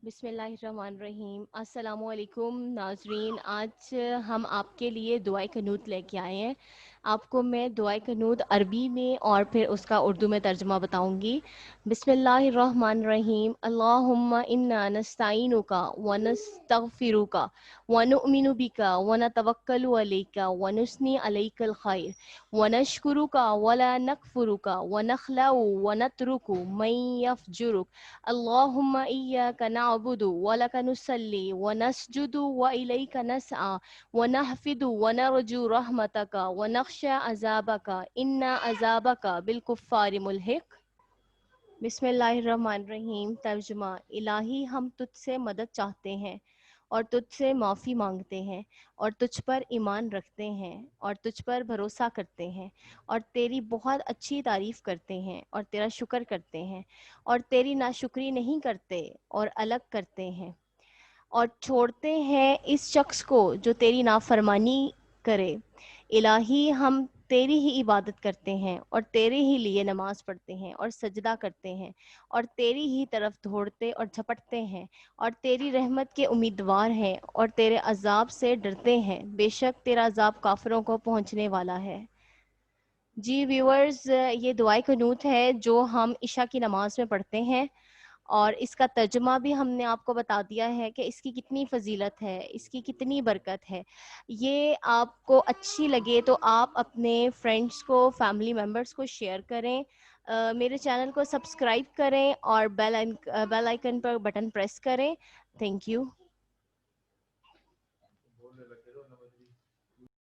बिस्मिल्लाहिर्रहमानिर्रहीम। अस्सलामुअलैकुम नाजरीन, आज हम आपके लिए दुआए कनूत लेके आए हैं। आपको मैं दुआए कनूत अरबी में और फिर उसका उर्दू में तर्जुमा बताऊंगी। बिस्मिल्लाहिर्रहमानिर्रहीम। अल्लाहुम्मा इन्ना नस्तईनुका व नस्तगफिरुका व नुअमिनु बिका व नतवक्कलु अलैका व नुस्नी अलैकल खैर व नशकुरुका व ला नकफुरुका व नखलउ व नतरुकु मन यफजुरुक। अल्लाहुम्मा इय्याका नअबुदु व लका नुसल्ली व नस्जुदु व इलैका नसआ व नहफिदु व नरजू रहमतका व नख्शा अज़ाबका इन्ना अज़ाबका बिलकुफ़्फ़ारि मुल्हिक। बिस्मिल्लाहिर्रहमानिर्रहीम। तर्जुमा। इलाही, हम तुझसे मदद चाहते हैं और तुझसे माफ़ी मांगते हैं और तुझ पर ईमान रखते हैं और तुझ पर भरोसा करते हैं और तेरी बहुत अच्छी तारीफ़ करते हैं और तेरा शुक्र करते हैं और तेरी नाशुक्री नहीं करते और अलग करते हैं और छोड़ते हैं इस शख्स को जो तेरी नाफरमानी करे। इलाही, हम तेरी ही इबादत करते हैं और तेरे ही लिए नमाज पढ़ते हैं और सजदा करते हैं और तेरी ही तरफ दौड़ते और झपटते हैं और तेरी रहमत के उम्मीदवार हैं और तेरे अजाब से डरते हैं। बेशक तेरा अजाब काफिरों को पहुंचने वाला है। जी व्यूअर्स, ये दुआए कनूत है जो हम इशा की नमाज में पढ़ते हैं और इसका तर्जुमा भी हमने आपको बता दिया है कि इसकी कितनी फजीलत है, इसकी कितनी बरकत है। ये आपको अच्छी लगे तो आप अपने फ्रेंड्स को, फैमिली मेम्बर्स को शेयर करें। मेरे चैनल को सब्सक्राइब करें और बेल आइकन पर बटन प्रेस करें। Thank you.